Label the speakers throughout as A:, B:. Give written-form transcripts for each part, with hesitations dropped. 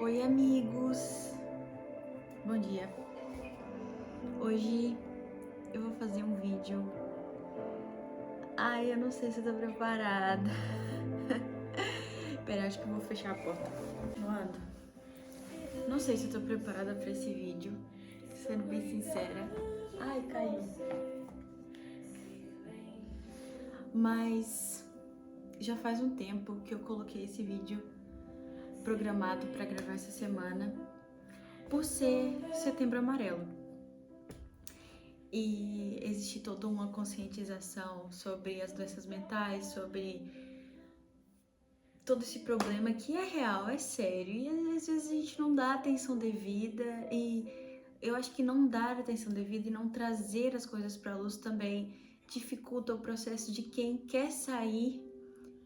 A: Oi, amigos! Bom dia! Hoje eu vou fazer um vídeo. Ai, eu não sei se eu tô preparada. Pera, acho que eu vou fechar a porta. Mano, não sei se eu tô preparada pra esse vídeo, sendo bem sincera. Ai, caiu. Mas já faz um tempo que eu coloquei esse vídeo programado pra gravar essa semana, por ser Setembro Amarelo. E existe toda uma conscientização sobre as doenças mentais, sobre todo esse problema que é real, é sério, e às vezes a gente não dá atenção devida, e eu acho que não dar atenção devida e não trazer as coisas para a luz também dificulta o processo de quem quer sair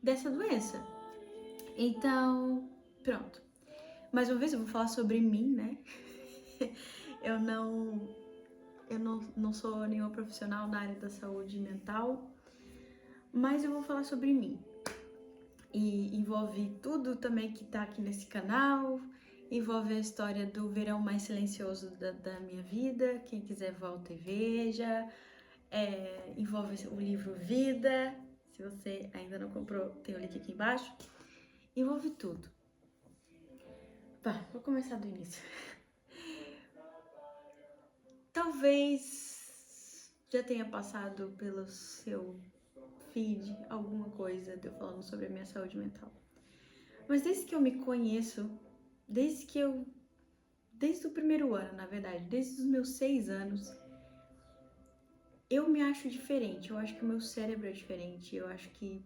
A: dessa doença. Então, pronto. Mais uma vez eu vou falar sobre mim, né? Eu não sou nenhuma profissional na área da saúde mental, mas eu vou falar sobre mim. E envolve tudo também que tá aqui nesse canal, envolve a história do verão mais silencioso da minha vida, quem quiser volta e veja, envolve o livro Vida, se você ainda não comprou, tem o link aqui embaixo, envolve tudo. Tá, vou começar do início. Talvez já tenha passado pelo seu feed alguma coisa de eu falando sobre a minha saúde mental. Mas desde que eu me conheço, desde o primeiro ano, na verdade, desde os meus 6 anos, eu me acho diferente. Eu acho que o meu cérebro é diferente. Eu acho que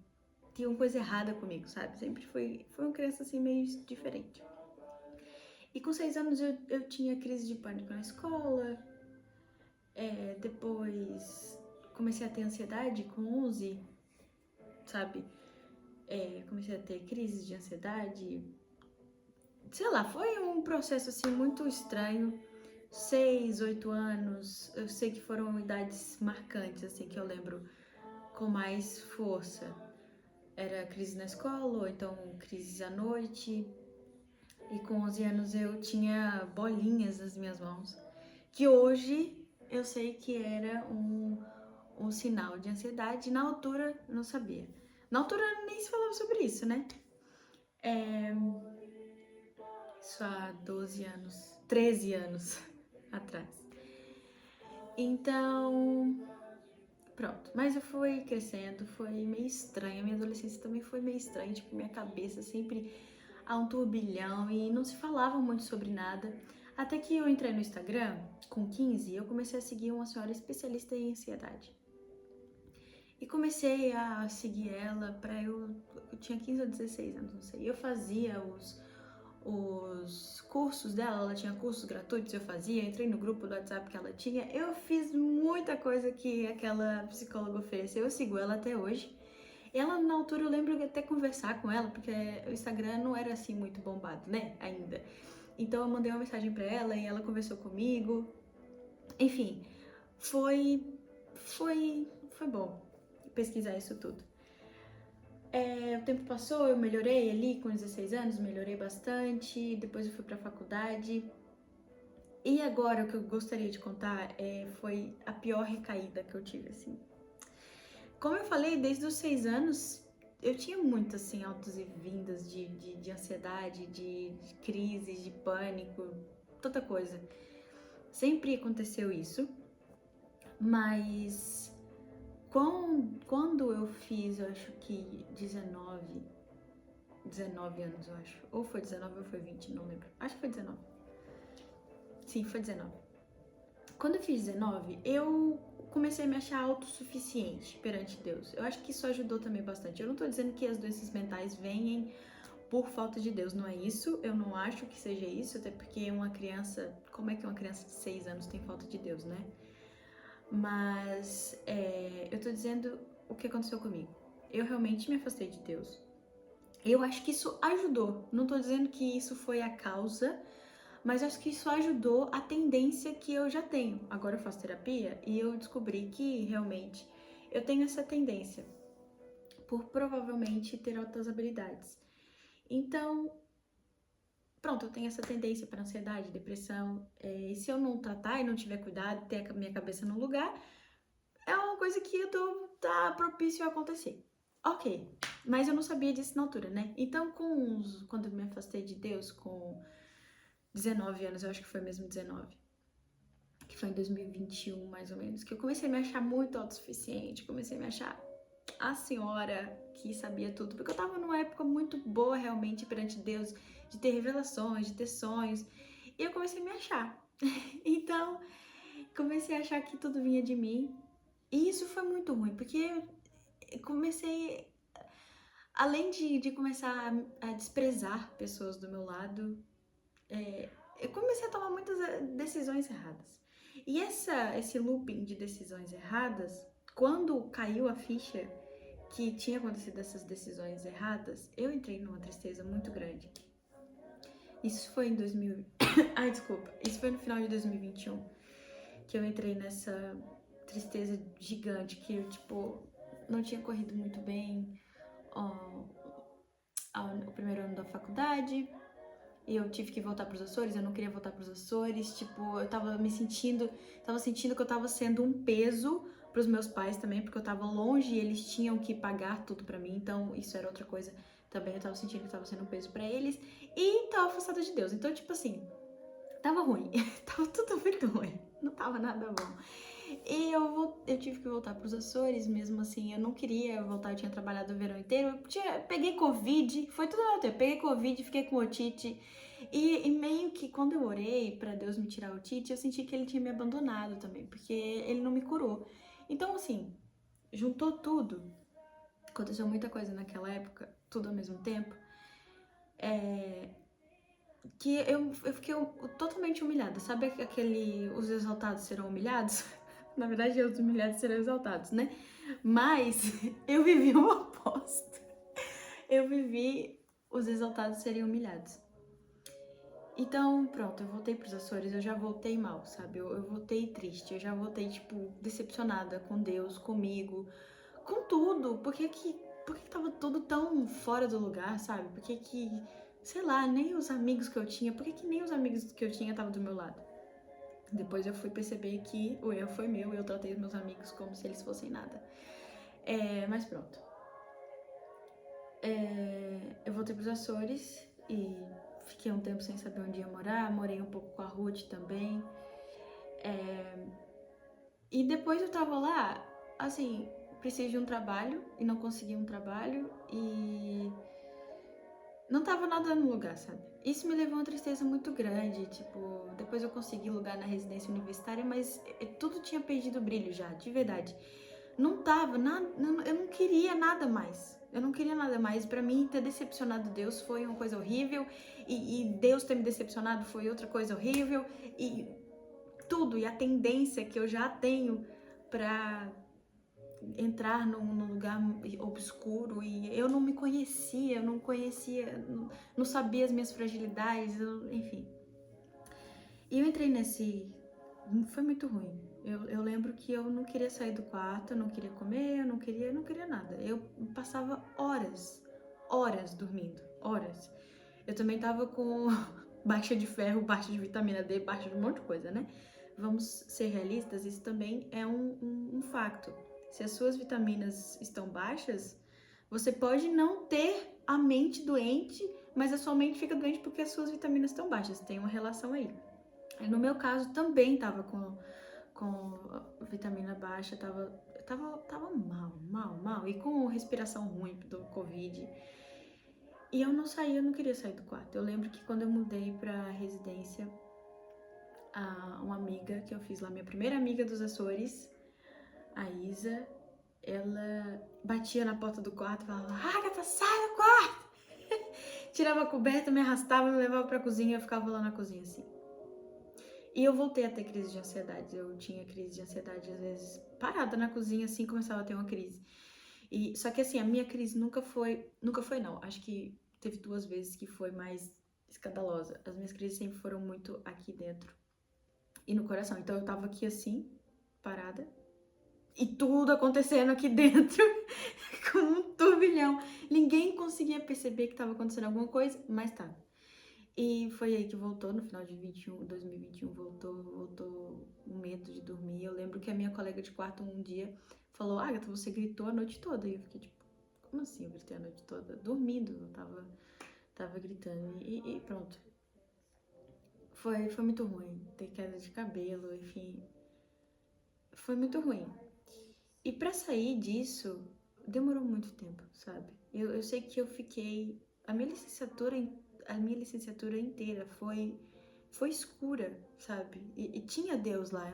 A: tem uma coisa errada comigo, sabe? Sempre foi uma criança assim meio diferente. E com 6 anos eu tinha crise de pânico na escola. Depois comecei a ter ansiedade com 11, sabe? Comecei a ter crises de ansiedade. Sei lá, foi um processo assim muito estranho. 6, 8 anos, eu sei que foram idades marcantes, assim, que eu lembro com mais força. Era crise na escola, ou então crises à noite. E com 11 anos eu tinha bolinhas nas minhas mãos, que hoje eu sei que era um sinal de ansiedade. Na altura, eu não sabia. Na altura nem se falava sobre isso, né? Isso há 12 anos, 13 anos atrás. Então, pronto. Mas eu fui crescendo, foi meio estranho. A minha adolescência também foi meio estranha. Tipo, minha cabeça sempre a um turbilhão e não se falava muito sobre nada. Até que eu entrei no Instagram, com 15, eu comecei a seguir uma senhora especialista em ansiedade. E comecei a seguir ela eu tinha 15 ou 16 anos, não sei. Eu fazia os cursos dela, ela tinha cursos gratuitos, eu fazia, entrei no grupo do WhatsApp que ela tinha, eu fiz muita coisa que aquela psicóloga ofereceu, eu sigo ela até hoje. Ela, na altura, eu lembro de até conversar com ela, porque o Instagram não era assim muito bombado, né, ainda. Então eu mandei uma mensagem pra ela e ela conversou comigo. Enfim, foi bom pesquisar isso tudo. O tempo passou, eu melhorei ali com 16 anos, melhorei bastante, depois eu fui pra faculdade. E agora o que eu gostaria de contar foi a pior recaída que eu tive, assim. Como eu falei, desde os 6 anos eu tinha muito, assim, altos e vindas de ansiedade, de crises, de pânico, tanta coisa. Sempre aconteceu isso, mas quando eu fiz, eu acho que 19 anos, eu acho. Ou foi 19 ou foi 20, não lembro. Acho que foi 19. Sim, foi 19. Quando eu fiz 19, eu comecei a me achar autossuficiente perante Deus. Eu acho que isso ajudou também bastante. Eu não tô dizendo que as doenças mentais vêm por falta de Deus, não é isso. Eu não acho que seja isso, até porque uma criança... Como é que uma criança de 6 anos tem falta de Deus, né? Mas eu tô dizendo o que aconteceu comigo. Eu realmente me afastei de Deus. Eu acho que isso ajudou. Não tô dizendo que isso foi a causa, mas acho que isso ajudou a tendência que eu já tenho. Agora eu faço terapia e eu descobri que realmente eu tenho essa tendência por provavelmente ter altas habilidades. Então, pronto, eu tenho essa tendência para ansiedade, depressão. E se eu não tratar e não tiver cuidado, ter a minha cabeça no lugar, é uma coisa que tá propício a acontecer. Ok, mas eu não sabia disso na altura, né? Então, quando eu me afastei de Deus, com 19 anos, eu acho que foi mesmo 19, que foi em 2021, mais ou menos, que eu comecei a me achar muito autossuficiente, comecei a me achar a senhora que sabia tudo, porque eu tava numa época muito boa realmente perante Deus, de ter revelações, de ter sonhos, e eu comecei a me achar. Então, comecei a achar que tudo vinha de mim, e isso foi muito ruim, porque eu comecei, além de começar a desprezar pessoas do meu lado, eu comecei a tomar muitas decisões erradas. E esse looping de decisões erradas, quando caiu a ficha que tinha acontecido essas decisões erradas, eu entrei numa tristeza muito grande. Isso foi em 2000... Ai, desculpa. Isso foi no final de 2021 que eu entrei nessa tristeza gigante, que eu, tipo, não tinha corrido muito bem o primeiro ano da faculdade, e eu tive que voltar pros Açores, eu não queria voltar pros Açores, tipo, eu tava sentindo que eu tava sendo um peso pros meus pais também, porque eu tava longe e eles tinham que pagar tudo pra mim, então isso era outra coisa também, eu tava sentindo que eu tava sendo um peso pra eles, e tava afastada de Deus, então, tipo assim, tava ruim, tava tudo muito ruim, não tava nada bom. E eu tive que voltar pros Açores, mesmo assim, eu não queria voltar, eu tinha trabalhado o verão inteiro, peguei Covid, foi tudo ao tempo, peguei Covid, fiquei com otite, e meio que quando eu orei pra Deus me tirar o otite, eu senti que ele tinha me abandonado também, porque ele não me curou. Então, assim, juntou tudo, aconteceu muita coisa naquela época, tudo ao mesmo tempo, que eu fiquei totalmente humilhada. Sabe os exaltados serão humilhados? Na verdade, os humilhados serão exaltados, né? Mas eu vivi o oposto. Eu vivi os exaltados serem humilhados. Então, pronto, eu voltei pros Açores, eu já voltei mal, sabe? Eu voltei triste, eu já voltei, tipo, decepcionada com Deus, comigo, com tudo. Por que tava tudo tão fora do lugar, sabe? Por que, sei lá, nem os amigos que eu tinha, por que nem os amigos que eu tinha estavam do meu lado? Depois eu fui perceber que o erro foi meu e eu tratei os meus amigos como se eles fossem nada. Mas pronto. Eu voltei pros Açores e fiquei um tempo sem saber onde ia morar, morei um pouco com a Ruth também. E depois eu tava lá, assim, preciso de um trabalho e não consegui um trabalho e não tava nada no lugar, sabe? Isso me levou a uma tristeza muito grande, tipo, depois eu consegui lugar na residência universitária, mas tudo tinha perdido o brilho já, de verdade. Não tava, eu não queria nada mais. Eu não queria nada mais. Pra mim, ter decepcionado Deus foi uma coisa horrível, e Deus ter me decepcionado foi outra coisa horrível, e tudo, e a tendência que eu já tenho pra entrar num lugar obscuro, e eu não me conhecia, não sabia as minhas fragilidades, enfim. E eu entrei foi muito ruim. Eu lembro que eu não queria sair do quarto, eu não queria comer, eu não queria nada. Eu passava horas dormindo, horas. Eu também tava com baixa de ferro, baixa de vitamina D, baixa de um monte de coisa, né? Vamos ser realistas, isso também é um facto. Se as suas vitaminas estão baixas, você pode não ter a mente doente, mas a sua mente fica doente porque as suas vitaminas estão baixas. Tem uma relação aí. No meu caso, também tava com vitamina baixa, tava mal. E com respiração ruim do Covid. E eu não saía, eu não queria sair do quarto. Eu lembro que quando eu mudei pra residência, uma amiga que eu fiz lá, minha primeira amiga dos Açores, a Isa, ela batia na porta do quarto e falava: Agatha, sai do quarto! Tirava a coberta, me arrastava, me levava pra cozinha e eu ficava lá na cozinha assim. E eu voltei a ter crise de ansiedade. Eu tinha crise de ansiedade, às vezes, parada na cozinha, assim, começava a ter uma crise. Só que, assim, a minha crise nunca foi não. Acho que teve 2 vezes que foi mais escandalosa. As minhas crises sempre foram muito aqui dentro e no coração. Então, eu tava aqui, assim, parada, e tudo acontecendo aqui dentro, com um turbilhão. Ninguém conseguia perceber que tava acontecendo alguma coisa, mas tava. E foi aí que voltou, no final de 2021, voltou o medo de dormir. Eu lembro que a minha colega de quarto um dia falou, Agatha, você gritou a noite toda. E eu fiquei tipo, como assim eu gritei a noite toda? Dormindo, eu tava gritando. E pronto. Foi muito ruim. Ter queda de cabelo, enfim. Foi muito ruim. E pra sair disso, demorou muito tempo, sabe? Eu sei que eu fiquei... A minha licenciatura inteira foi escura, sabe? E tinha Deus lá.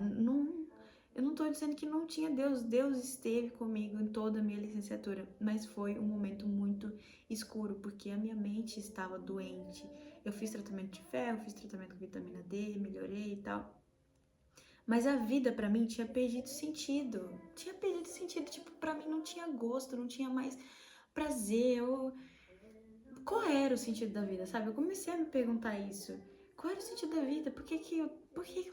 A: Eu não tô dizendo que não tinha Deus. Deus esteve comigo em toda a minha licenciatura. Mas foi um momento muito escuro, porque a minha mente estava doente. Eu fiz tratamento de ferro, fiz tratamento com vitamina D, melhorei e tal. Mas a vida pra mim tinha perdido sentido. Tinha perdido sentido, tipo, pra mim não tinha gosto, não tinha mais prazer. Qual era o sentido da vida, sabe? Eu comecei a me perguntar isso. Qual era o sentido da vida? Por que que eu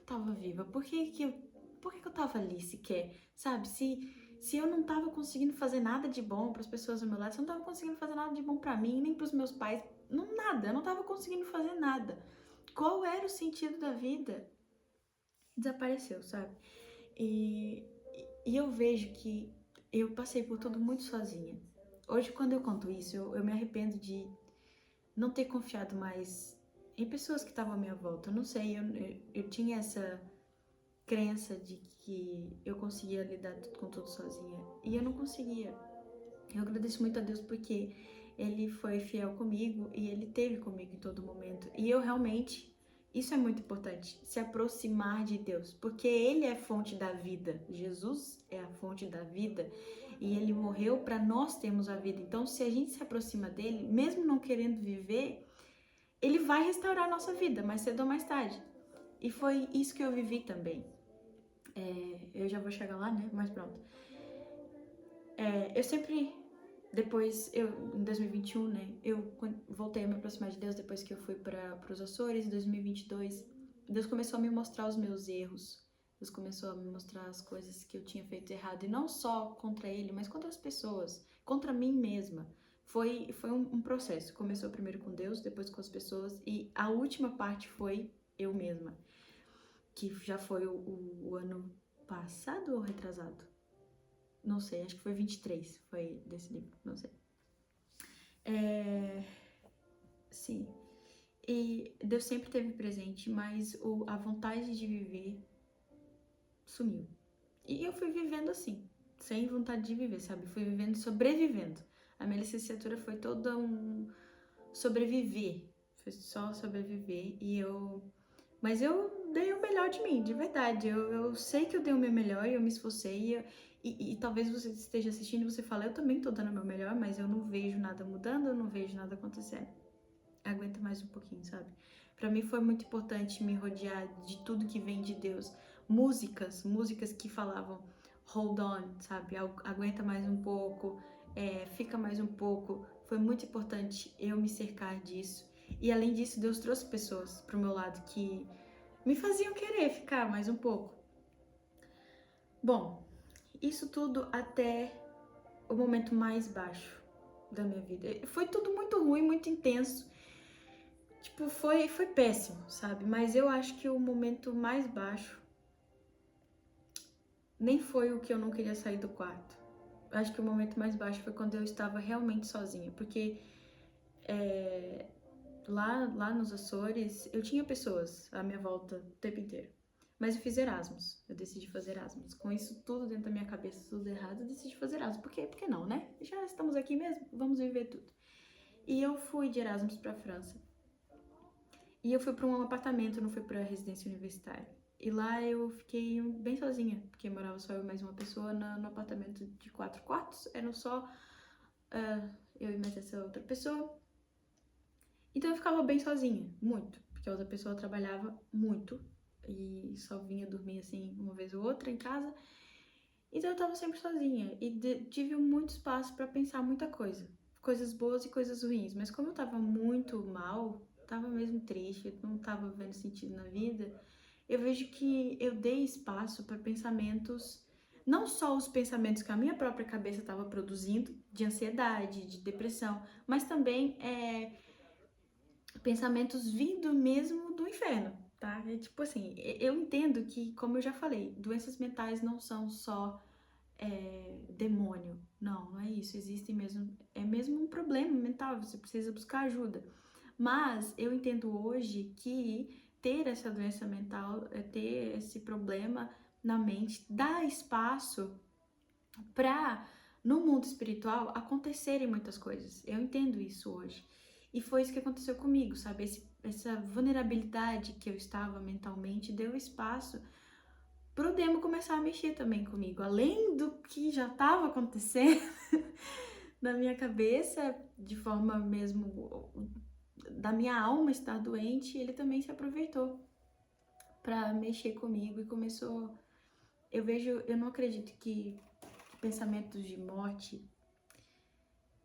A: tava viva? Por que que eu tava ali sequer? Sabe? Se eu não tava conseguindo fazer nada de bom pras pessoas ao meu lado, se eu não tava conseguindo fazer nada de bom pra mim, nem pros meus pais, não, nada, eu não tava conseguindo fazer nada. Qual era o sentido da vida? Desapareceu, sabe? E, e eu vejo que eu passei por tudo muito sozinha. Hoje, quando eu conto isso, eu me arrependo de não ter confiado mais em pessoas que estavam à minha volta. Eu não sei, eu tinha essa crença de que eu conseguia lidar com tudo sozinha. E eu não conseguia. Eu agradeço muito a Deus porque Ele foi fiel comigo e Ele esteve comigo em todo momento. E eu realmente... Isso é muito importante, se aproximar de Deus, porque Ele é a fonte da vida. Jesus é a fonte da vida e Ele morreu para nós termos a vida. Então, se a gente se aproxima dele, mesmo não querendo viver, Ele vai restaurar a nossa vida, mais cedo ou mais tarde. E foi isso que eu vivi também. Eu já vou chegar lá, né? Mas pronto. Eu sempre... em 2021, né, eu voltei a me aproximar de Deus depois que eu fui para os Açores. Em 2022, Deus começou a me mostrar os meus erros. Deus começou a me mostrar as coisas que eu tinha feito errado. E não só contra Ele, mas contra as pessoas. Contra mim mesma. Foi um processo. Começou primeiro com Deus, depois com as pessoas. E a última parte foi eu mesma. Que já foi o ano passado ou retrasado? Não sei, acho que foi 23, foi desse livro, não sei. Sim, e Deus sempre esteve presente, mas a vontade de viver sumiu. E eu fui vivendo assim, sem vontade de viver, sabe? Fui vivendo, sobrevivendo. A minha licenciatura foi toda um sobreviver, foi só sobreviver Mas eu dei o melhor de mim, de verdade. Eu sei que eu dei o meu melhor e eu me esforcei. E talvez você esteja assistindo e você fale, eu também tô dando o meu melhor, mas eu não vejo nada mudando, eu não vejo nada acontecendo. Aguenta mais um pouquinho, sabe? Pra mim foi muito importante me rodear de tudo que vem de Deus. Músicas que falavam, hold on, sabe? Aguenta mais um pouco, fica mais um pouco. Foi muito importante eu me cercar disso. E além disso, Deus trouxe pessoas pro meu lado que me faziam querer ficar mais um pouco. Bom, isso tudo até o momento mais baixo da minha vida. Foi tudo muito ruim, muito intenso. Tipo, foi péssimo, sabe? Mas eu acho que o momento mais baixo nem foi o que eu não queria sair do quarto. Eu acho que o momento mais baixo foi quando eu estava realmente sozinha. Porque lá nos Açores, eu tinha pessoas à minha volta o tempo inteiro. Mas eu fiz Erasmus. Eu decidi fazer Erasmus. Com isso tudo dentro da minha cabeça, tudo errado, eu decidi fazer Erasmus. Por quê? Por que não, né? Já estamos aqui mesmo, vamos viver tudo. E eu fui de Erasmus pra França. E eu fui pra um apartamento, não fui pra residência universitária. E lá eu fiquei bem sozinha, porque morava só eu e mais uma pessoa no apartamento de 4 quartos. Eram só eu e mais essa outra pessoa. Então eu ficava bem sozinha, muito. Porque a outra pessoa trabalhava muito e só vinha dormir assim uma vez ou outra em casa. Então eu tava sempre sozinha e tive muito espaço pra pensar muita coisa. Coisas boas e coisas ruins. Mas como eu tava muito mal, tava mesmo triste, não tava vendo sentido na vida, eu vejo que eu dei espaço para pensamentos, não só os pensamentos que a minha própria cabeça estava produzindo, de ansiedade, de depressão, mas também pensamentos vindo mesmo do inferno, tá? É tipo assim, eu entendo que, como eu já falei, doenças mentais não são só demônio. Não, não é isso. Existe mesmo, é mesmo um problema mental, você precisa buscar ajuda. Mas eu entendo hoje que ter essa doença mental, ter esse problema na mente, dá espaço para, no mundo espiritual, acontecerem muitas coisas. Eu entendo isso hoje. E foi isso que aconteceu comigo, sabe? Essa vulnerabilidade que eu estava mentalmente deu espaço pro demo começar a mexer também comigo. Além do que já estava acontecendo na minha cabeça, de forma mesmo da minha alma estar doente, ele também se aproveitou para mexer comigo e começou. Eu não acredito que pensamentos de morte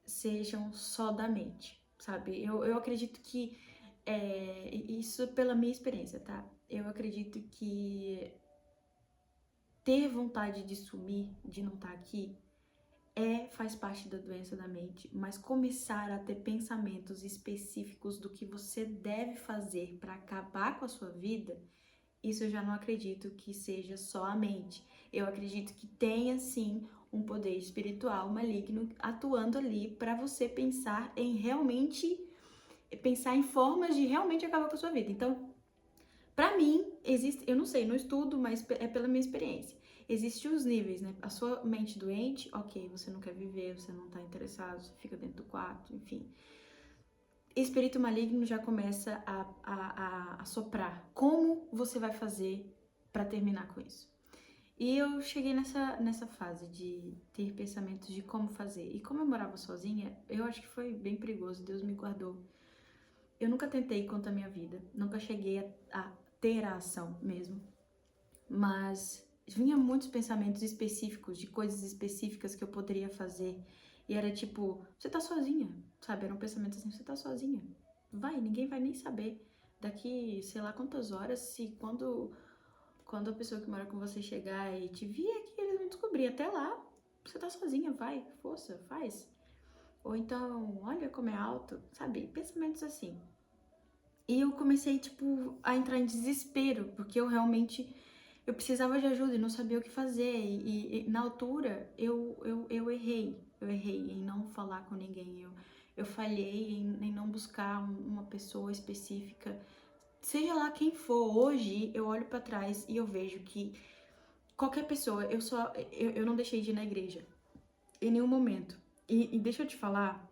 A: sejam só da mente, sabe? Eu acredito que isso pela minha experiência, tá? Eu acredito que ter vontade de sumir, de não estar aqui, faz parte da doença da mente, mas começar a ter pensamentos específicos do que você deve fazer para acabar com a sua vida, isso eu já não acredito que seja só a mente. Eu acredito que tenha sim um poder espiritual maligno atuando ali para você pensar em realmente pensar em formas de realmente acabar com a sua vida. Então, para mim, existe, eu não sei, não estudo, mas é pela minha experiência. Existem os níveis, né? A sua mente doente, ok, você não quer viver, você não tá interessado, você fica dentro do quarto, enfim. Espírito maligno já começa a soprar. Como você vai fazer para terminar com isso? E eu cheguei nessa fase de ter pensamentos de como fazer. E como eu morava sozinha, eu acho que foi bem perigoso, Deus me guardou. Eu nunca tentei contra a minha vida, nunca cheguei a ter a ação mesmo. Mas vinha muitos pensamentos específicos, de coisas específicas que eu poderia fazer. E era tipo, você tá sozinha, sabe? Era um pensamento assim, você tá sozinha. Vai, ninguém vai nem saber. Daqui, sei lá quantas horas, se quando a pessoa que mora com você chegar e te vir aqui, eles vão descobrir. Até lá, você tá sozinha, vai, força, faz. Ou então, olha como é alto, sabe? Pensamentos assim. E eu comecei, tipo, a entrar em desespero, porque eu realmente eu precisava de ajuda e não sabia o que fazer. E na altura eu errei. Eu errei em não falar com ninguém. Eu falhei em não buscar uma pessoa específica. Seja lá quem for, hoje eu olho pra trás e eu vejo que qualquer pessoa, eu não deixei de ir na igreja. Em nenhum momento. E deixa eu te falar,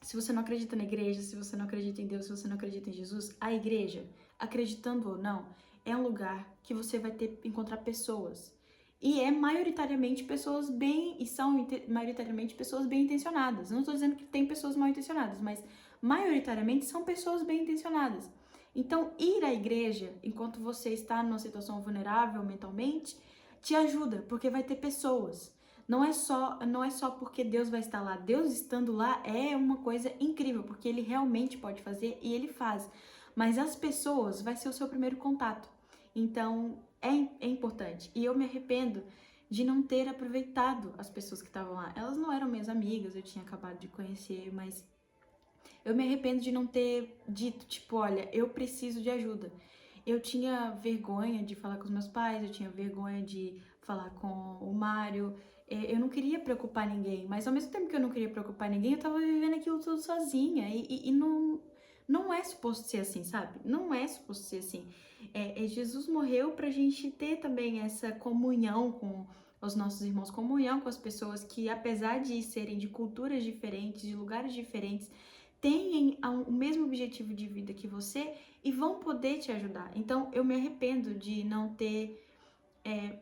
A: se você não acredita na igreja, se você não acredita em Deus, se você não acredita em Jesus, a igreja, acreditando ou não, é um lugar que você vai encontrar pessoas. E é maioritariamente pessoas bem, e são maioritariamente pessoas bem intencionadas. Não estou dizendo que tem pessoas mal intencionadas, mas maioritariamente são pessoas bem intencionadas. Então, ir à igreja, enquanto você está numa situação vulnerável mentalmente, te ajuda, porque vai ter pessoas. Não é só porque Deus vai estar lá. Deus estando lá é uma coisa incrível, porque ele realmente pode fazer e ele faz. Mas as pessoas vai ser o seu primeiro contato. Então, é importante. E eu me arrependo de não ter aproveitado as pessoas que estavam lá. Elas não eram minhas amigas, eu tinha acabado de conhecer, mas eu me arrependo de não ter dito, tipo, olha, eu preciso de ajuda. Eu tinha vergonha de falar com os meus pais, eu tinha vergonha de falar com o Mário. Eu não queria preocupar ninguém, mas ao mesmo tempo que eu não queria preocupar ninguém, eu tava vivendo aquilo tudo sozinha. E não é suposto ser assim, sabe? Não é suposto ser assim. Jesus morreu pra gente ter também essa comunhão com os nossos irmãos, comunhão com as pessoas que, apesar de serem de culturas diferentes, de lugares diferentes, têm o mesmo objetivo de vida que você e vão poder te ajudar. Então, eu me arrependo de não ter,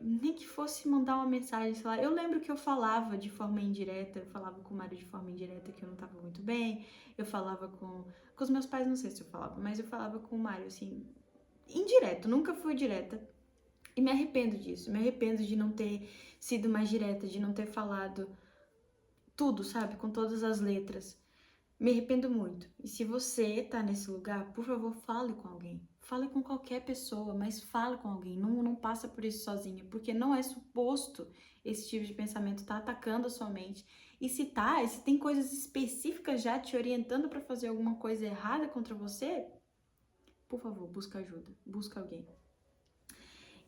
A: nem que fosse mandar uma mensagem, sei lá. Eu lembro que eu falava de forma indireta, eu falava com o Mário de forma indireta que eu não tava muito bem, eu falava com os meus pais, não sei se eu falava, mas eu falava com o Mário, assim, indireto, nunca fui direta. E me arrependo disso, me arrependo de não ter sido mais direta, de não ter falado tudo, sabe, com todas as letras. Me arrependo muito. E se você tá nesse lugar, por favor, fale com alguém. Fale com qualquer pessoa, mas fale com alguém. Não passa por isso sozinha, porque não é suposto esse tipo de pensamento estar atacando a sua mente E se tem coisas específicas já te orientando para fazer alguma coisa errada contra você, por favor, busca ajuda, busca alguém.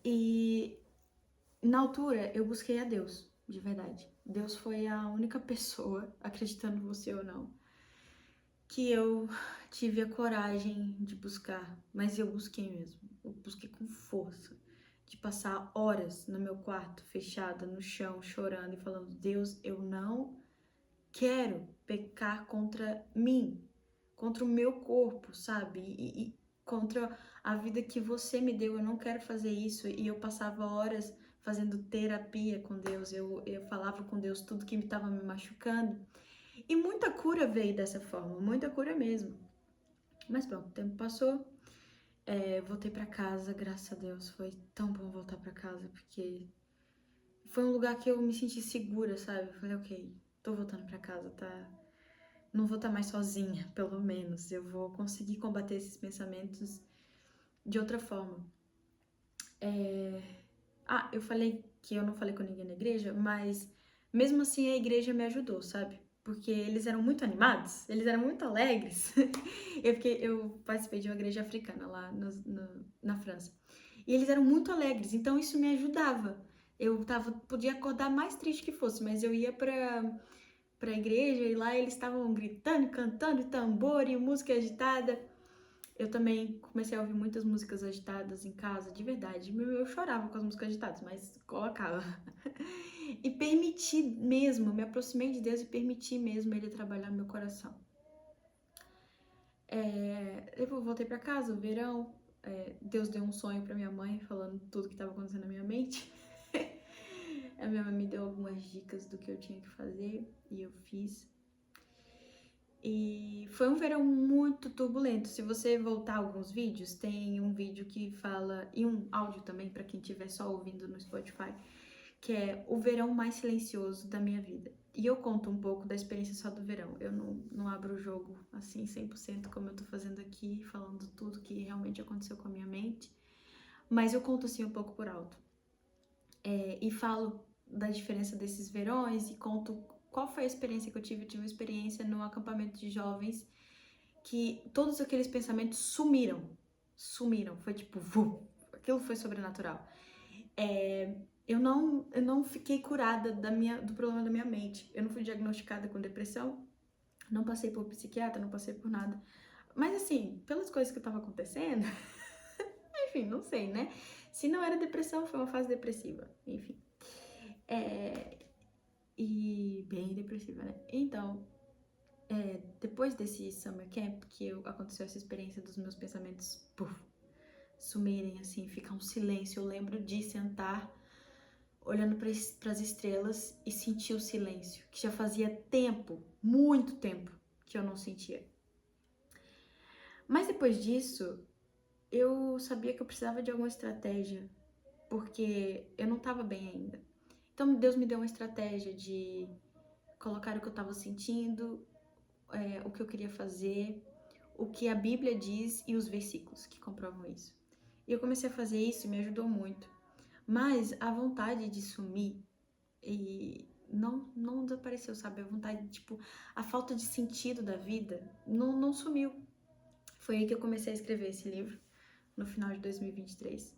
A: E na altura eu busquei a Deus, de verdade. Deus foi a única pessoa, acreditando você ou não, que eu tive a coragem de buscar, mas eu busquei mesmo. Eu busquei com força, de passar horas no meu quarto, fechada, no chão, chorando e falando: Deus, eu não quero pecar contra mim, contra o meu corpo, sabe? E contra a vida que você me deu. Eu não quero fazer isso. E eu passava horas fazendo terapia com Deus. Eu falava com Deus tudo que estava me machucando. E muita cura veio dessa forma, muita cura mesmo. Mas pronto, o tempo passou, voltei pra casa, graças a Deus. Foi tão bom voltar pra casa, porque foi um lugar que eu me senti segura, sabe? Eu falei, ok, tô voltando pra casa, tá? Não vou estar mais sozinha, pelo menos. Eu vou conseguir combater esses pensamentos de outra forma. Eu falei que eu não falei com ninguém na igreja, mas mesmo assim a igreja me ajudou, sabe? Porque eles eram muito animados, eles eram muito alegres. Eu participei de uma igreja africana lá na França. E eles eram muito alegres, então isso me ajudava. Podia acordar mais triste que fosse, mas eu ia pra igreja e lá eles estavam gritando, cantando, tambor e música agitada. Eu também comecei a ouvir muitas músicas agitadas em casa, de verdade. Eu chorava com as músicas agitadas, mas colocava. E permiti mesmo, me aproximei de Deus e permiti mesmo Ele trabalhar no meu coração. Eu voltei pra casa, o verão, Deus deu um sonho pra minha mãe, falando tudo que estava acontecendo na minha mente. A minha mãe me deu algumas dicas do que eu tinha que fazer e eu fiz. E foi um verão muito turbulento. Se você voltar alguns vídeos, tem um vídeo que fala, e um áudio também para quem estiver só ouvindo no Spotify, que é o verão mais silencioso da minha vida. E eu conto um pouco da experiência só do verão. Eu não abro o jogo assim 100% como eu tô fazendo aqui, falando tudo que realmente aconteceu com a minha mente. Mas eu conto assim um pouco por alto. E falo da diferença desses verões e conto qual foi a experiência que eu tive. Eu tive uma experiência no acampamento de jovens que todos aqueles pensamentos sumiram. Foi tipo, aquilo foi sobrenatural. Eu não fiquei curada do problema da minha mente. Eu não fui diagnosticada com depressão, não passei por psiquiatra, não passei por nada. Mas assim, pelas coisas que estavam acontecendo, enfim, não sei, né? Se não era depressão, foi uma fase depressiva, enfim. E bem depressiva, né? Então, depois desse summer camp, aconteceu essa experiência dos meus pensamentos sumirem, assim, ficar um silêncio. Eu lembro de sentar olhando para as estrelas e sentir o silêncio, que já fazia tempo, muito tempo, que eu não sentia. Mas depois disso, eu sabia que eu precisava de alguma estratégia, porque eu não estava bem ainda. Então Deus me deu uma estratégia de colocar o que eu estava sentindo, o que eu queria fazer, o que a Bíblia diz e os versículos que comprovam isso. E eu comecei a fazer isso e me ajudou muito. Mas a vontade de sumir e não desapareceu, sabe? A vontade, tipo, a falta de sentido da vida não sumiu. Foi aí que eu comecei a escrever esse livro, no final de 2023.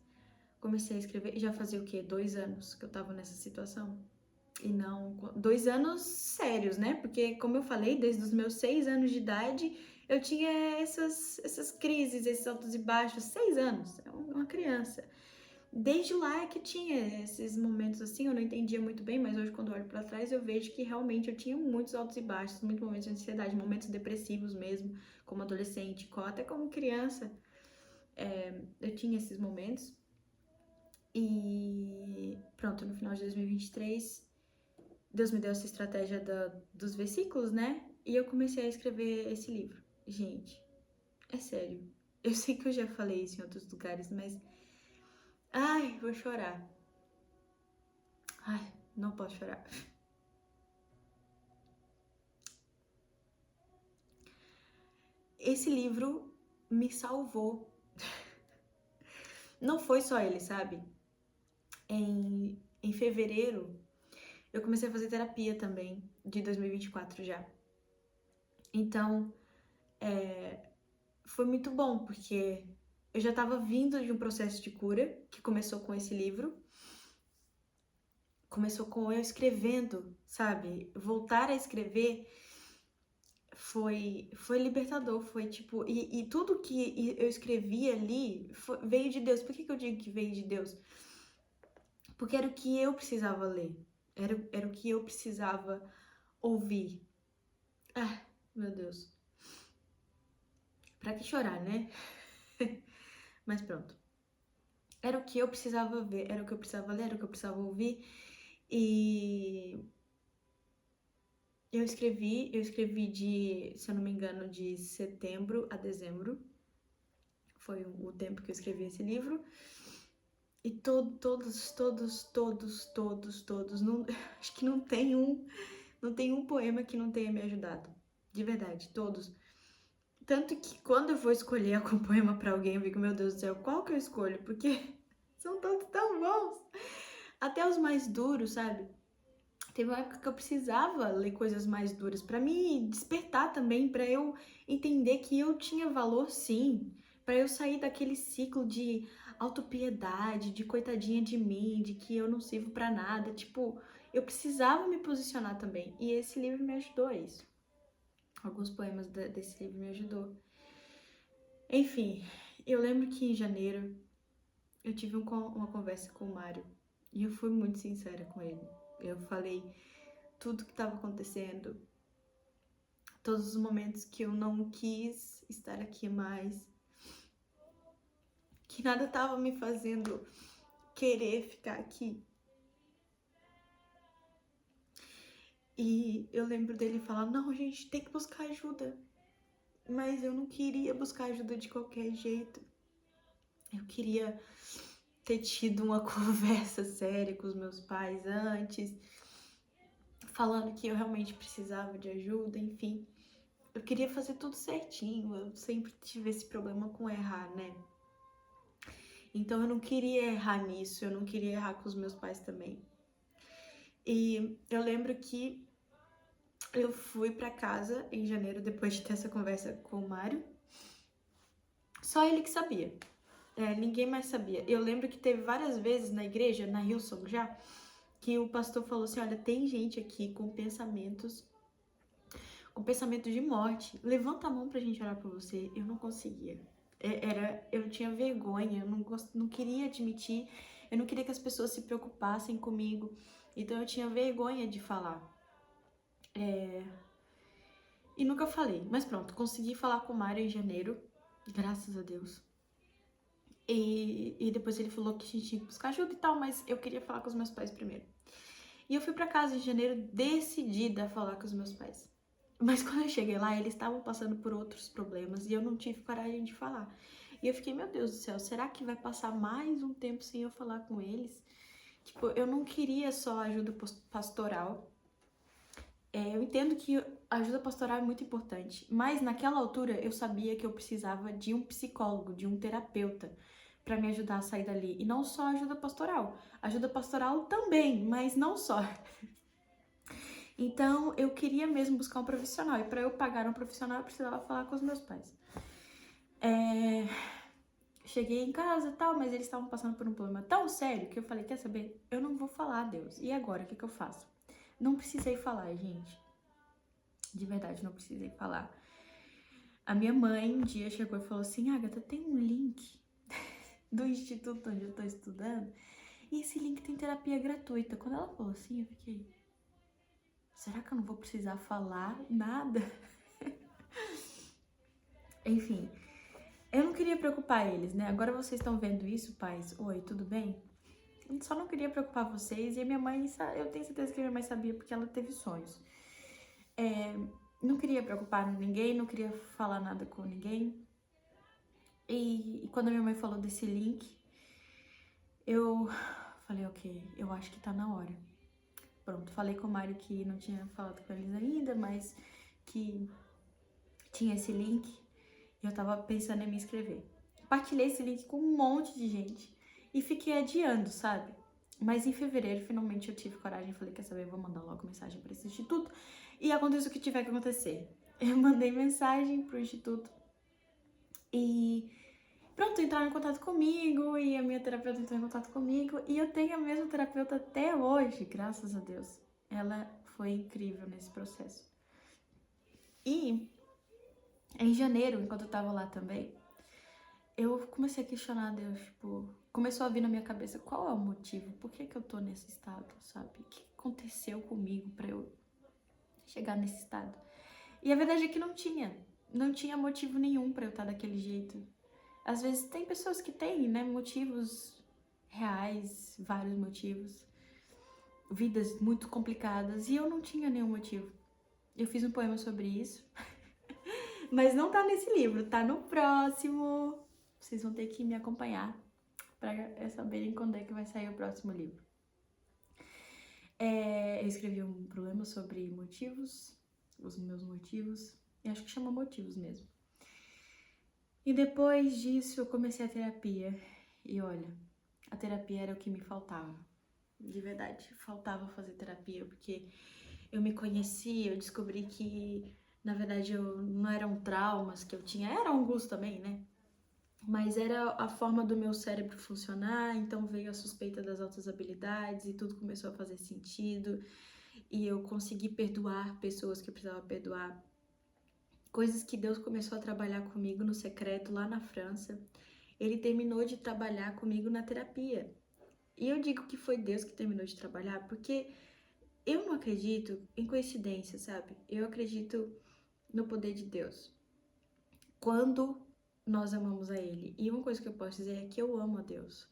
A: Comecei a escrever, e já fazia o quê? 2 anos que eu tava nessa situação. E não... 2 anos sérios, né? Porque, como eu falei, desde os meus 6 anos de idade, eu tinha essas crises, esses altos e baixos. 6 anos, é uma criança. Desde lá é que tinha esses momentos assim, eu não entendia muito bem, mas hoje quando olho para trás eu vejo que realmente eu tinha muitos altos e baixos, muitos momentos de ansiedade, momentos depressivos mesmo, como adolescente, até como criança, eu tinha esses momentos. E pronto, no final de 2023, Deus me deu essa estratégia dos versículos, né? E eu comecei a escrever esse livro. Gente, é sério, eu sei que eu já falei isso em outros lugares, mas... Ai, vou chorar. Ai, não posso chorar. Esse livro me salvou. Não foi só ele, sabe? Em fevereiro, eu comecei a fazer terapia também, de 2024 já. Então, foi muito bom, porque eu já tava vindo de um processo de cura, que começou com esse livro. Começou com eu escrevendo, sabe? Voltar a escrever foi libertador, foi tipo... E tudo que eu escrevi ali veio de Deus. Por que eu digo que veio de Deus? Porque era o que eu precisava ler. Era o que eu precisava ouvir. Ah, meu Deus. Pra que chorar, né? Mas pronto. Era o que eu precisava ver, era o que eu precisava ler, era o que eu precisava ouvir. E eu escrevi de, se eu não me engano, de setembro a dezembro. Foi o tempo que eu escrevi esse livro. E todos, não, acho que não tem um poema que não tenha me ajudado. De verdade, todos. Tanto que quando eu vou escolher algum poema pra alguém, eu fico, meu Deus do céu, qual que eu escolho? Porque são todos tão bons. Até os mais duros, sabe? Teve uma época que eu precisava ler coisas mais duras pra me despertar também, pra eu entender que eu tinha valor sim, pra eu sair daquele ciclo de autopiedade, de coitadinha de mim, de que eu não sirvo pra nada. Tipo, eu precisava me posicionar também. E esse livro me ajudou a isso. Alguns poemas desse livro me ajudou. Enfim, eu lembro que em janeiro eu tive uma conversa com o Mário e eu fui muito sincera com ele. Eu falei tudo que estava acontecendo, todos os momentos que eu não quis estar aqui mais, que nada estava me fazendo querer ficar aqui. E eu lembro dele falar, não, gente, tem que buscar ajuda. Mas eu não queria buscar ajuda de qualquer jeito. Eu queria ter tido uma conversa séria com os meus pais antes, falando que eu realmente precisava de ajuda, enfim. Eu queria fazer tudo certinho, eu sempre tive esse problema com errar, né? Então eu não queria errar nisso, eu não queria errar com os meus pais também. E eu lembro que eu fui pra casa em janeiro, depois de ter essa conversa com o Mário. Só ele que sabia. Ninguém mais sabia. Eu lembro que teve várias vezes na igreja, na Hillsong já, que o pastor falou assim, olha, tem gente aqui com pensamento de morte. Levanta a mão pra gente orar por você. Eu não conseguia. Eu tinha vergonha, eu não queria admitir, eu não queria que as pessoas se preocupassem comigo. Então eu tinha vergonha de falar. E nunca falei. Mas pronto, consegui falar com o Mário em janeiro, graças a Deus. E depois ele falou que a gente tinha que buscar ajuda e tal, mas eu queria falar com os meus pais primeiro. E eu fui pra casa em janeiro decidida a falar com os meus pais. Mas quando eu cheguei lá, eles estavam passando por outros problemas e eu não tive coragem de falar. E eu fiquei, meu Deus do céu, será que vai passar mais um tempo sem eu falar com eles? Tipo, eu não queria só ajuda pastoral. Eu entendo que a ajuda pastoral é muito importante, mas naquela altura eu sabia que eu precisava de um psicólogo, de um terapeuta, para me ajudar a sair dali. E não só ajuda pastoral. Ajuda pastoral também, mas não só. Então, eu queria mesmo buscar um profissional. E para eu pagar um profissional, eu precisava falar com os meus pais. Cheguei em casa e tal, mas eles estavam passando por um problema tão sério que eu falei, quer saber? Eu não vou falar, Deus. E agora, o que eu faço? Não precisei falar, gente. De verdade, não precisei falar. A minha mãe um dia chegou e falou assim, Agatha, tem um link do instituto onde eu tô estudando e esse link tem terapia gratuita. Quando ela falou assim, eu fiquei, será que eu não vou precisar falar nada? Enfim, eu não queria preocupar eles, né? Agora vocês estão vendo isso, pais? Oi, tudo bem? Eu só não queria preocupar vocês e a minha mãe, eu tenho certeza que a minha mãe sabia porque ela teve sonhos. Não queria preocupar ninguém, não queria falar nada com ninguém. E quando a minha mãe falou desse link, eu falei, ok, eu acho que tá na hora. Pronto, falei com o Mário que não tinha falado com eles ainda, mas que tinha esse link e eu tava pensando em me inscrever. Partilhei esse link com um monte de gente e fiquei adiando, sabe? Mas em fevereiro, finalmente, eu tive coragem e falei, quer saber, eu vou mandar logo mensagem para esse instituto e aconteça o que tiver que acontecer. Eu mandei mensagem pro instituto e pronto, entraram em contato comigo e a minha terapeuta entrou em contato comigo e eu tenho a mesma terapeuta até hoje, graças a Deus. Ela foi incrível nesse processo. E em janeiro, enquanto eu tava lá também, eu comecei a questionar Deus, tipo, começou a vir na minha cabeça qual é o motivo, por que que eu tô nesse estado, sabe? O que aconteceu comigo pra eu chegar nesse estado? E a verdade é que não tinha motivo nenhum pra eu estar daquele jeito. Às vezes tem pessoas que têm, né, motivos reais, vários motivos, vidas muito complicadas, e eu não tinha nenhum motivo. Eu fiz um poema sobre isso, mas não tá nesse livro, tá no próximo. Vocês vão ter que me acompanhar para saberem quando é que vai sair o próximo livro. Eu escrevi um problema sobre motivos, os meus motivos, e acho que chama motivos mesmo. E depois disso eu comecei a terapia, e olha, a terapia era o que me faltava, de verdade, faltava fazer terapia, porque eu me conheci, eu descobri que, na verdade, não eram traumas que eu tinha, eram alguns também, né? Mas era a forma do meu cérebro funcionar, então veio a suspeita das altas habilidades e tudo começou a fazer sentido. E eu consegui perdoar pessoas que eu precisava perdoar. Coisas que Deus começou a trabalhar comigo no secreto lá na França. Ele terminou de trabalhar comigo na terapia. E eu digo que foi Deus que terminou de trabalhar porque eu não acredito em coincidência, sabe? Eu acredito no poder de Deus. Quando nós amamos a Ele. E uma coisa que eu posso dizer é que eu amo a Deus.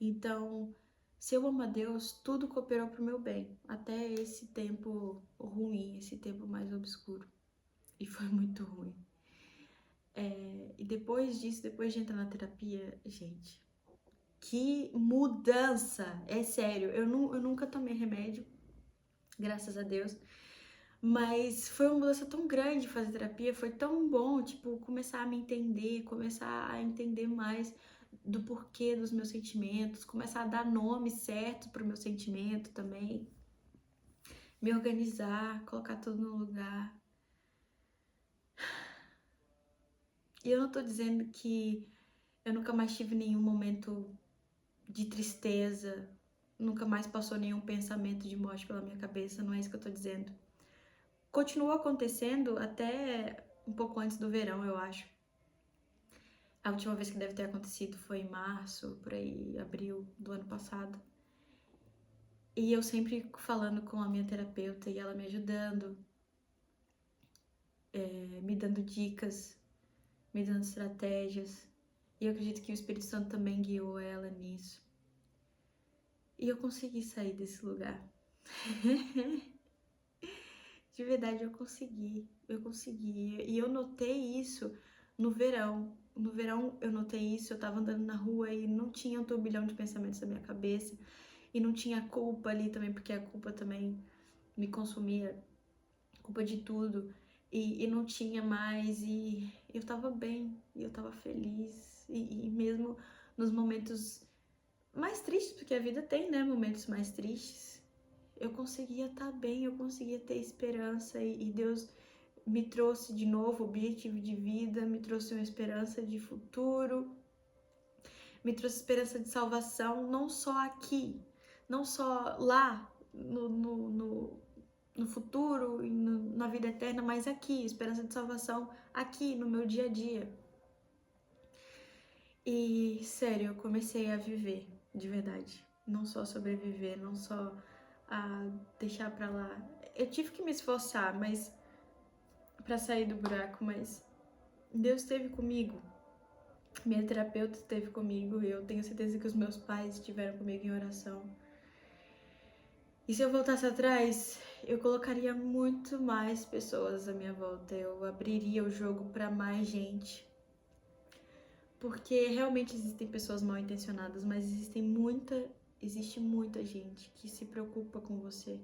A: Então, se eu amo a Deus, tudo cooperou para o meu bem. Até esse tempo ruim, esse tempo mais obscuro. E foi muito ruim. E depois disso, depois de entrar na terapia, gente, que mudança! É sério, eu nunca tomei remédio, graças a Deus. Mas foi uma mudança tão grande fazer terapia, foi tão bom, tipo, começar a me entender, começar a entender mais do porquê dos meus sentimentos, começar a dar nome certo pro meu sentimento também, me organizar, colocar tudo no lugar. E eu não tô dizendo que eu nunca mais tive nenhum momento de tristeza, nunca mais passou nenhum pensamento de morte pela minha cabeça, não é isso que eu tô dizendo. Continuou acontecendo até um pouco antes do verão, eu acho. A última vez que deve ter acontecido foi em março, por aí, abril do ano passado. E eu sempre falando com a minha terapeuta e ela me ajudando, me dando dicas, me dando estratégias. E eu acredito que o Espírito Santo também guiou ela nisso. E eu consegui sair desse lugar. De verdade, eu consegui. E eu notei isso no verão. No verão eu notei isso, eu tava andando na rua e não tinha um turbilhão de pensamentos na minha cabeça. E não tinha culpa ali também, porque a culpa também me consumia, culpa de tudo. E não tinha mais, e eu tava bem, e eu tava feliz. E mesmo nos momentos mais tristes, porque a vida tem, né, momentos mais tristes, eu conseguia estar bem, eu conseguia ter esperança. E Deus me trouxe de novo objetivo de vida, me trouxe uma esperança de futuro, me trouxe esperança de salvação, não só aqui, não só lá no futuro e na vida eterna, mas aqui, esperança de salvação aqui no meu dia a dia. E sério, eu comecei a viver, de verdade. Não só sobreviver, não só a deixar pra lá. Eu tive que me esforçar, mas pra sair do buraco, mas Deus esteve comigo. Minha terapeuta esteve comigo, eu tenho certeza que os meus pais estiveram comigo em oração. E se eu voltasse atrás, eu colocaria muito mais pessoas à minha volta, eu abriria o jogo para mais gente. Porque realmente existem pessoas mal intencionadas, mas existe muita gente que se preocupa com você.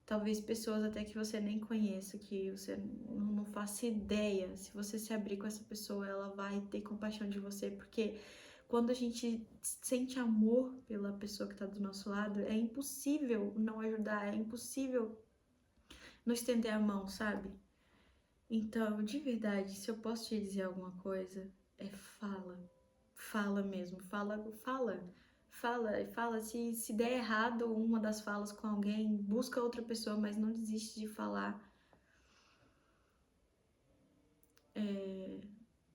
A: Talvez pessoas até que você nem conheça, que você não faça ideia. Se você se abrir com essa pessoa, ela vai ter compaixão de você, porque quando a gente sente amor pela pessoa que tá do nosso lado, é impossível não ajudar, é impossível não estender a mão, sabe? Então, de verdade, se eu posso te dizer alguma coisa, é fala. Fala mesmo, fala. Se der errado uma das falas com alguém, busca outra pessoa, mas não desiste de falar.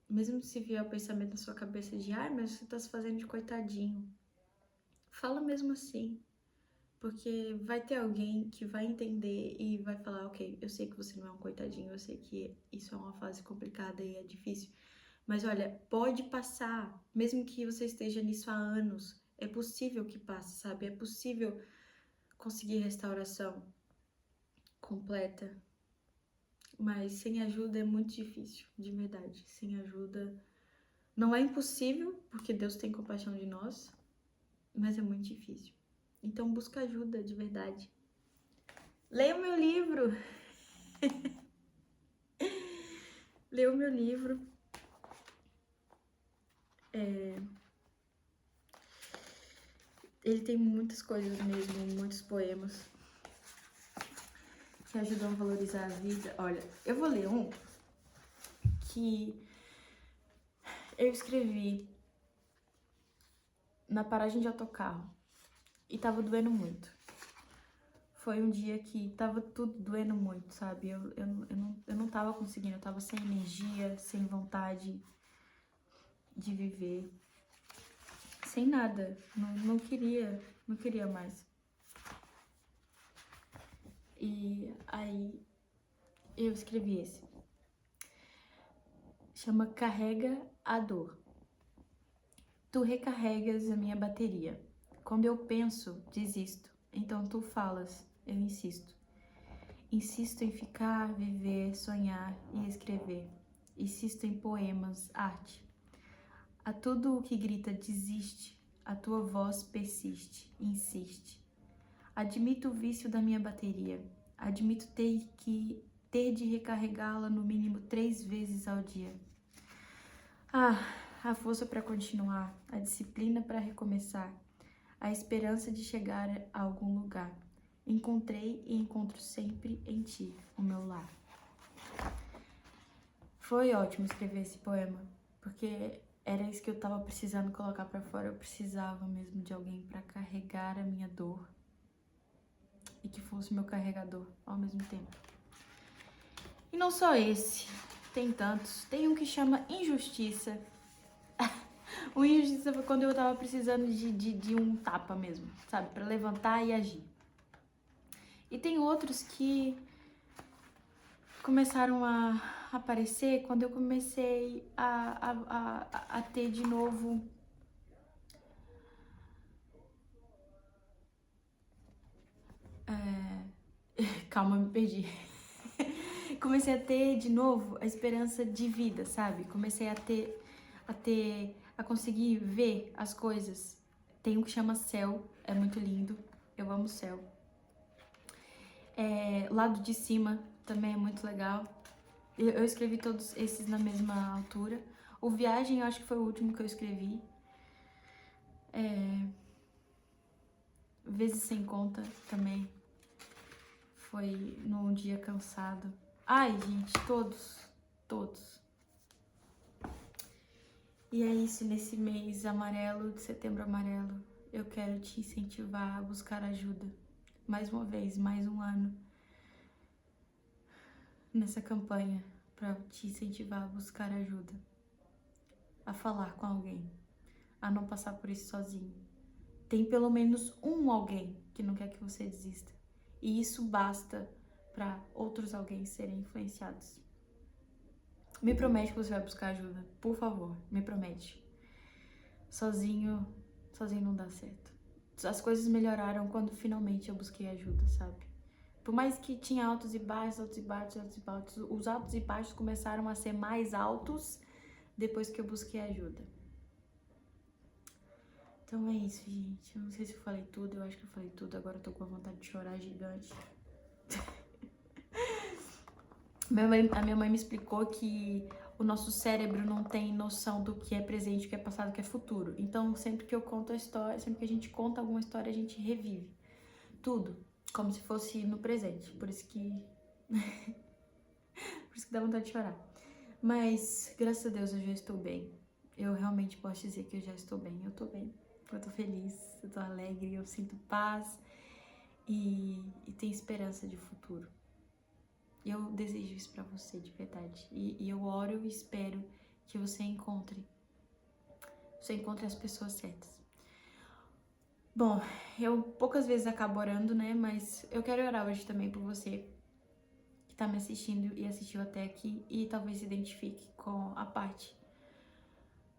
A: Mesmo se vier o pensamento na sua cabeça de, ai, mas você tá se fazendo de coitadinho. Fala mesmo assim. Porque vai ter alguém que vai entender e vai falar, ok, eu sei que você não é um coitadinho, eu sei que isso é uma fase complicada e é difícil. Mas olha, pode passar, mesmo que você esteja nisso há anos, é possível que passe, sabe? É possível conseguir restauração completa. Mas sem ajuda é muito difícil, de verdade. Sem ajuda não é impossível, porque Deus tem compaixão de nós, mas é muito difícil. Então busca ajuda de verdade. Leia o meu livro. Leia o meu livro. Ele tem muitas coisas mesmo, muitos poemas que ajudam a valorizar a vida. Olha, eu vou ler um que eu escrevi na paragem de autocarro e tava doendo muito. Foi um dia que tava tudo doendo muito, sabe? Eu não tava conseguindo, eu tava sem energia, sem vontade de viver, sem nada. Não queria mais. E aí eu escrevi esse. Chama Carrega a Dor. Tu recarregas a minha bateria. Quando eu penso, desisto. Então tu falas, eu insisto. Insisto em ficar, viver, sonhar e escrever. Insisto em poemas, arte. A tudo o que grita desiste, a tua voz persiste, insiste. Admito o vício da minha bateria. Admito ter de recarregá-la no mínimo 3 vezes ao dia. A força para continuar, a disciplina para recomeçar, a esperança de chegar a algum lugar. Encontrei e encontro sempre em ti, o meu lar. Foi ótimo escrever esse poema, porque era isso que eu tava precisando colocar para fora. Eu precisava mesmo de alguém para carregar a minha dor e que fosse meu carregador ao mesmo tempo. E não só esse, tem tantos. Tem um que chama Injustiça. O Injustiça foi quando eu tava precisando de um tapa mesmo, sabe? Pra levantar e agir. E tem outros que começaram a aparecer quando eu comecei a ter de novo... Calma, me perdi. Comecei a ter de novo a esperança de vida, sabe? Comecei a conseguir ver as coisas. Tem um que chama Céu, é muito lindo, eu amo céu. Lado de Cima também é muito legal. Eu escrevi todos esses na mesma altura. O Viagem eu acho que foi o último que eu escrevi. Vezes Sem Conta também. Foi num dia cansado. Ai, gente, todos. E é isso, nesse mês amarelo, de Setembro Amarelo, eu quero te incentivar a buscar ajuda. Mais uma vez, mais um ano nessa campanha para te incentivar a buscar ajuda. A falar com alguém. A não passar por isso sozinho. Tem pelo menos um alguém que não quer que você desista. E isso basta para outros alguém serem influenciados. Me promete que você vai buscar ajuda, por favor, me promete. Sozinho não dá certo. As coisas melhoraram quando finalmente eu busquei ajuda, sabe? Por mais que tinha altos e baixos, os altos e baixos começaram a ser mais altos depois que eu busquei ajuda. Então é isso, gente. Eu não sei se eu falei tudo, eu acho que eu falei tudo. Agora eu tô com uma vontade de chorar gigante. A minha mãe me explicou que o nosso cérebro não tem noção do que é presente, o que é passado, o que é futuro. Então, sempre que eu conto a história, sempre que a gente conta alguma história, a gente revive tudo, como se fosse no presente. Por isso que dá vontade de chorar. Mas, graças a Deus, eu já estou bem. Eu realmente posso dizer que eu já estou bem. Eu tô bem. Eu tô feliz, eu tô alegre, eu sinto paz e tenho esperança de futuro. Eu desejo isso pra você, de verdade. E eu oro e espero que você encontre as pessoas certas. Bom, eu poucas vezes acabo orando, né? Mas eu quero orar hoje também por você que tá me assistindo e assistiu até aqui e talvez se identifique com a parte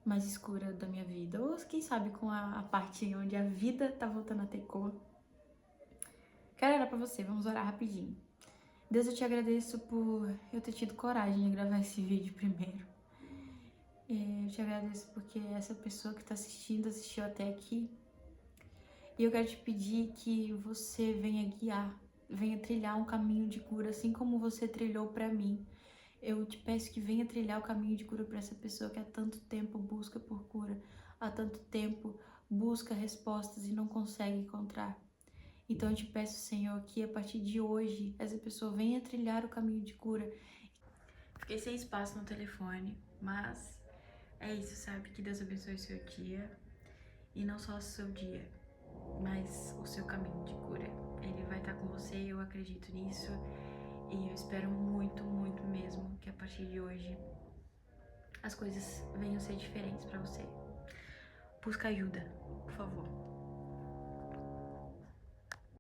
A: mais escura da minha vida. Ou quem sabe com a parte onde a vida tá voltando a ter cor. Quero orar pra você, vamos orar rapidinho. Deus, eu te agradeço por eu ter tido coragem de gravar esse vídeo primeiro. Eu te agradeço porque essa pessoa que tá assistindo, assistiu até aqui. E eu quero te pedir que você venha guiar, venha trilhar um caminho de cura, assim como você trilhou pra mim. Eu te peço que venha trilhar o caminho de cura para essa pessoa que há tanto tempo busca por cura, há tanto tempo busca respostas e não consegue encontrar. Então eu te peço, Senhor, que a partir de hoje essa pessoa venha trilhar o caminho de cura. Fiquei sem espaço no telefone, mas é isso, sabe? Que Deus abençoe o seu dia e não só o seu dia, mas o seu caminho de cura. Ele vai estar com você, eu acredito nisso. E eu espero muito, muito mesmo que a partir de hoje as coisas venham ser diferentes pra você. Busca ajuda, por favor.